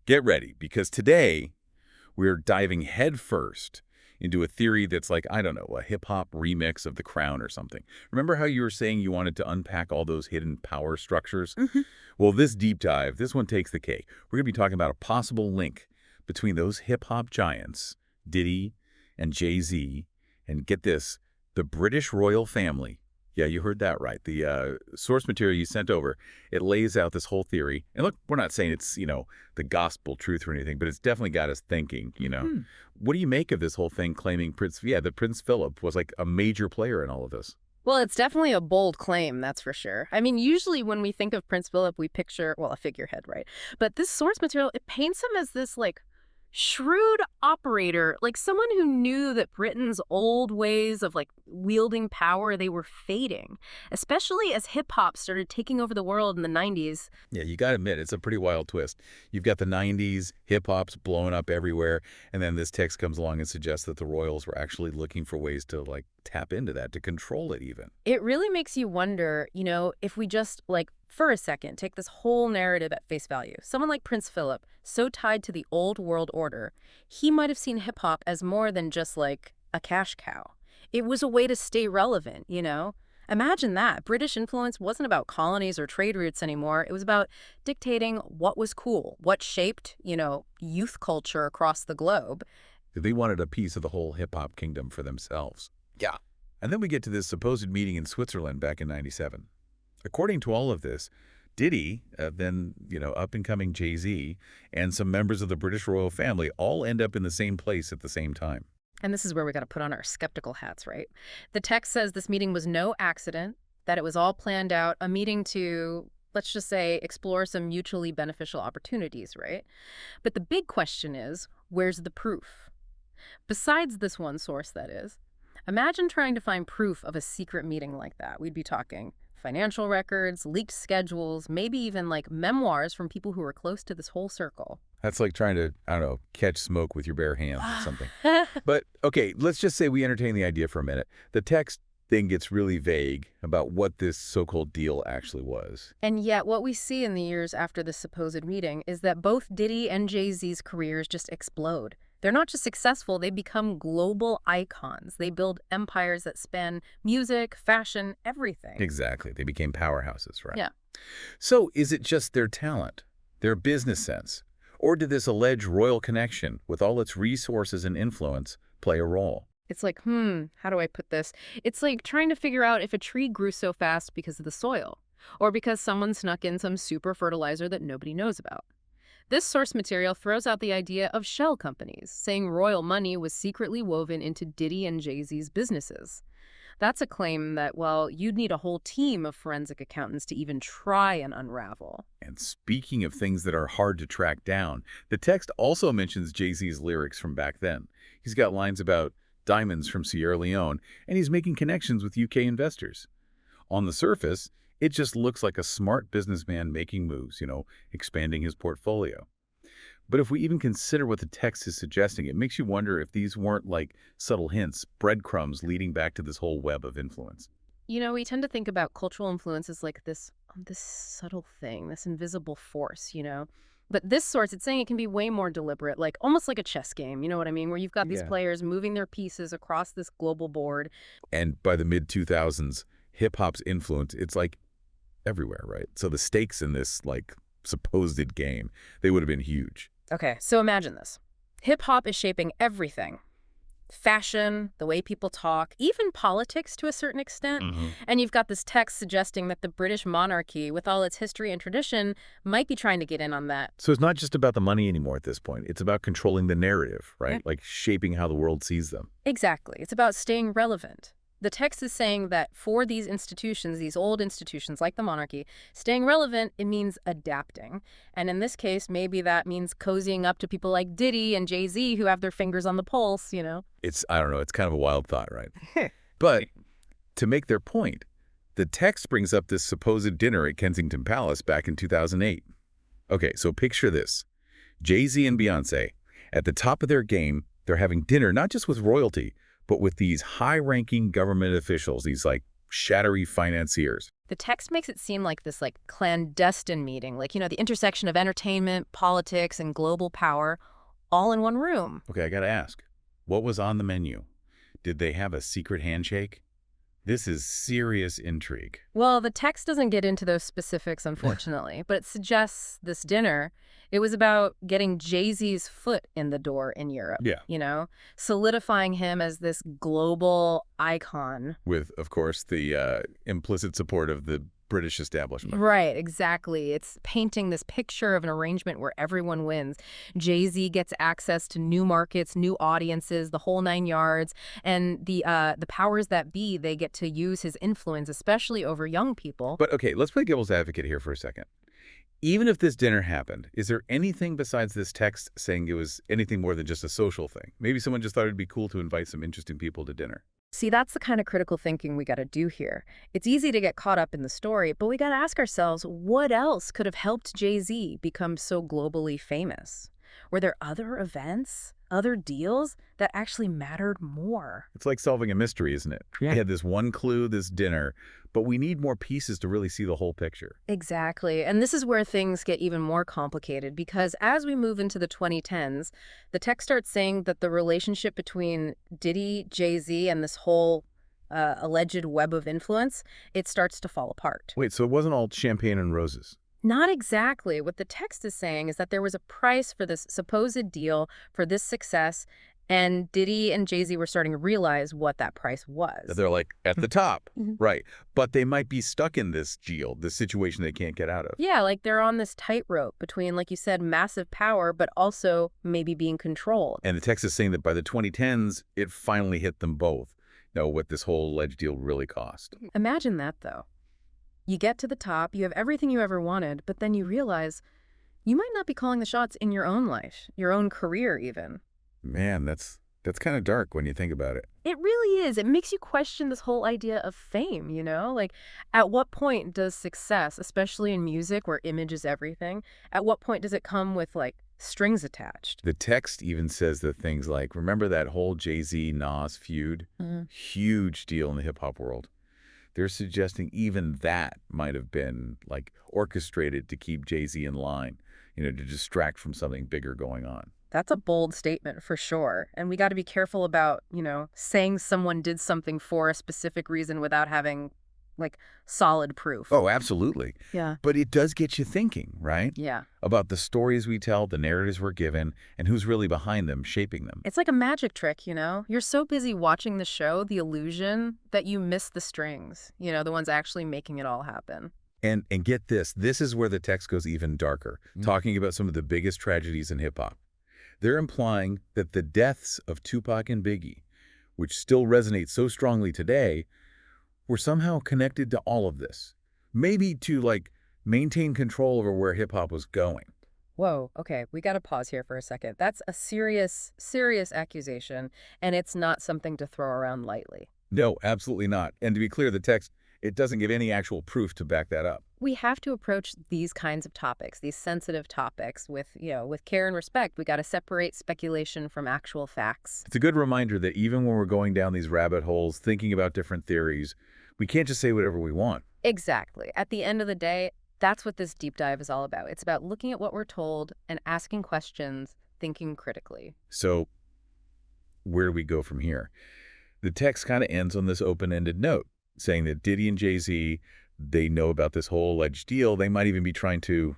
Get ready, because today we're diving headfirst into a theory that's like, I don't know, a hip-hop remix of The Crown or something. Remember how you were saying you wanted to unpack all those hidden power structures? Hmm. Well, this deep dive, this one takes the cake. We're going to be talking about a possible link between those hip-hop giants, Diddy and Jay-Z, and get this, the British royal family. Yeah, you heard that right. The source material you sent over, it lays out this whole theory. And look, we're not saying it's, the gospel truth or anything, but it's definitely got us thinking. What do you make of this whole thing claiming that Prince Philip was like a major player in all of this? Well, it's definitely a bold claim, that's for sure. I mean, usually when we think of Prince Philip, we picture, well, a figurehead, right? But this source material, it paints him as this, shrewd operator, like someone who knew that Britain's old ways of wielding power, they were fading, especially as hip hop started taking over the world in the 90s. Yeah, you got to admit, it's a pretty wild twist. You've got the 90s, hip-hop's blowing up everywhere, and then this text comes along and suggests that the royals were actually looking for ways to, tap into that, to control it even. It really makes you wonder, if we just, for a second, take this whole narrative at face value. Someone like Prince Philip, so tied to the old world order, he might have seen hip-hop as more than just, a cash cow. It was a way to stay relevant. Imagine that. British influence wasn't about colonies or trade routes anymore. It was about dictating what was cool, what shaped, youth culture across the globe. They wanted a piece of the whole hip-hop kingdom for themselves. Yeah. And then we get to this supposed meeting in Switzerland back in '97. According to all of this, Diddy, then, up-and-coming Jay-Z, and some members of the British royal family all end up in the same place at the same time. And this is where we got to put on our skeptical hats, right? The text says this meeting was no accident, that it was all planned out, a meeting to, let's just say, explore some mutually beneficial opportunities, right? But the big question is, where's the proof? Besides this one source, that is, imagine trying to find proof of a secret meeting like that. We'd be talking financial records, leaked schedules, maybe even memoirs from people who were close to this whole circle. That's like trying to, I don't know, catch smoke with your bare hands or something. But, okay, let's just say we entertain the idea for a minute. The text thing gets really vague about what this so-called deal actually was. And yet what we see in the years after this supposed meeting is that both Diddy and Jay-Z's careers just explode. They're not just successful, they become global icons. They build empires that span music, fashion, everything. Exactly. They became powerhouses, right? Yeah. So is it just their talent, their business sense, or did this alleged royal connection, with all its resources and influence, play a role? It's how do I put this? It's like trying to figure out if a tree grew so fast because of the soil, or because someone snuck in some super fertilizer that nobody knows about. This source material throws out the idea of shell companies, saying royal money was secretly woven into Diddy and Jay-Z's businesses. That's a claim that, well, you'd need a whole team of forensic accountants to even try and unravel. And speaking of things that are hard to track down, the text also mentions Jay-Z's lyrics from back then. He's got lines about diamonds from Sierra Leone, and he's making connections with UK investors. On the surface, it just looks like a smart businessman making moves, expanding his portfolio. But if we even consider what the text is suggesting, it makes you wonder if these weren't subtle hints, breadcrumbs leading back to this whole web of influence. We tend to think about cultural influence as this subtle thing, this invisible force, But this source, it's saying it can be way more deliberate, almost like a chess game, you know what I mean? Where you've got these players moving their pieces across this global board. And by the mid-2000s, hip-hop's influence, it's everywhere, right? So the stakes in this, supposed game, they would have been huge. Okay, so imagine this. Hip-hop is shaping everything. Fashion, the way people talk, even politics to a certain extent. And you've got this text suggesting that the British monarchy, with all its history and tradition, might be trying to get in on that. So it's not just about the money anymore at this point. It's about controlling the narrative, right? Yeah. Shaping how the world sees them. Exactly. It's about staying relevant. The text is saying that for these institutions, these old institutions like the monarchy, staying relevant, it means adapting. And in this case, maybe that means cozying up to people like Diddy and Jay-Z who have their fingers on the pulse, It's, I don't know, it's kind of a wild thought, right? But to make their point, the text brings up this supposed dinner at Kensington Palace back in 2008. Okay, so picture this. Jay-Z and Beyonce, at the top of their game, they're having dinner not just with royalty, but with these high-ranking government officials, these shattery financiers. The text makes it seem like this clandestine meeting, the intersection of entertainment, politics, and global power all in one room. Okay, I gotta ask, what was on the menu? Did they have a secret handshake? This is serious intrigue. Well, the text doesn't get into those specifics, unfortunately, but it suggests this dinner, it was about getting Jay-Z's foot in the door in Europe. Yeah. Solidifying him as this global icon. With, of course, the implicit support of the British establishment. Right, exactly. It's painting this picture of an arrangement where everyone wins. Jay-Z gets access to new markets, new audiences, the whole 9 yards, and the powers that be, they get to use his influence, especially over young people. But okay, let's play devil's advocate here for a second. Even if this dinner happened, is there anything besides this text saying it was anything more than just a social thing? Maybe someone just thought it'd be cool to invite some interesting people to dinner. See, that's the kind of critical thinking we got to do here. It's easy to get caught up in the story, but we got to ask ourselves, what else could have helped Jay-Z become so globally famous? Were there other events, other deals that actually mattered more? It's like solving a mystery, isn't it? Yeah. We had this one clue, this dinner, but we need more pieces to really see the whole picture. Exactly. And this is where things get even more complicated because as we move into the 2010s, the text starts saying that the relationship between Diddy, Jay-Z, and this whole alleged web of influence, it starts to fall apart. Wait, so it wasn't all champagne and roses? Not exactly. What the text is saying is that there was a price for this supposed deal, for this success, and Diddy and Jay-Z were starting to realize what that price was. They're like at the top, Mhm. right? But they might be stuck in this deal, this situation they can't get out of. Yeah, like they're on this tightrope between, like you said, massive power, but also maybe being controlled. And the text is saying that by the 2010s, it finally hit them both. Know what this whole alleged deal really cost. Imagine that, though. You get to the top, you have everything you ever wanted, but then you realize you might not be calling the shots in your own life, your own career even. Man, that's kind of dark when you think about it. It really is. It makes you question this whole idea of fame, Like, at what point does success, especially in music where image is everything, at what point does it come with, strings attached? The text even says that things like, remember that whole Jay-Z Nas feud? Huge deal in the hip-hop world. They're suggesting even that might have been, orchestrated to keep Jay-Z in line, to distract from something bigger going on. That's a bold statement for sure. And we got to be careful about, saying someone did something for a specific reason without having, solid proof. Oh, absolutely. Yeah. But it does get you thinking, right? Yeah. About the stories we tell, the narratives we're given, and who's really behind them, shaping them. It's like a magic trick, You're so busy watching the show, the illusion, that you miss the strings, the ones actually making it all happen. And get this is where the text goes even darker, talking about some of the biggest tragedies in hip-hop. They're implying that the deaths of Tupac and Biggie, which still resonate so strongly today, were somehow connected to all of this. Maybe to, maintain control over where hip-hop was going. Whoa, okay, we got to pause here for a second. That's a serious, serious accusation, and it's not something to throw around lightly. No, absolutely not. And to be clear, the text, it doesn't give any actual proof to back that up. We have to approach these kinds of topics, these sensitive topics, with care and respect. We got to separate speculation from actual facts. It's a good reminder that even when we're going down these rabbit holes, thinking about different theories, we can't just say whatever we want. Exactly. At the end of the day, that's what this deep dive is all about. It's about looking at what we're told and asking questions, thinking critically. So where do we go from here? The text kind of ends on this open-ended note, saying that Diddy and Jay-Z, they know about this whole alleged deal. They might even be trying to,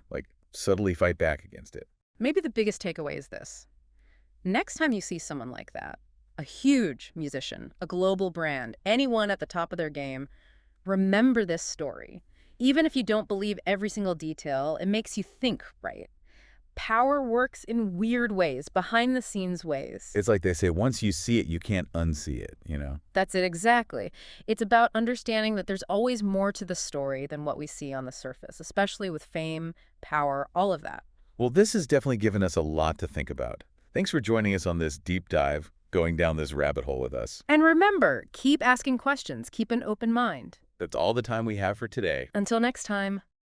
subtly fight back against it. Maybe the biggest takeaway is this. Next time you see someone like that, a huge musician, a global brand, anyone at the top of their game, remember this story. Even if you don't believe every single detail, it makes you think, right? Power works in weird ways, behind-the-scenes ways. It's like they say, once you see it, you can't unsee it, That's it, exactly. It's about understanding that there's always more to the story than what we see on the surface, especially with fame, power, all of that. Well, this has definitely given us a lot to think about. Thanks for joining us on this deep dive, going down this rabbit hole with us. And remember, keep asking questions, keep an open mind. That's all the time we have for today. Until next time.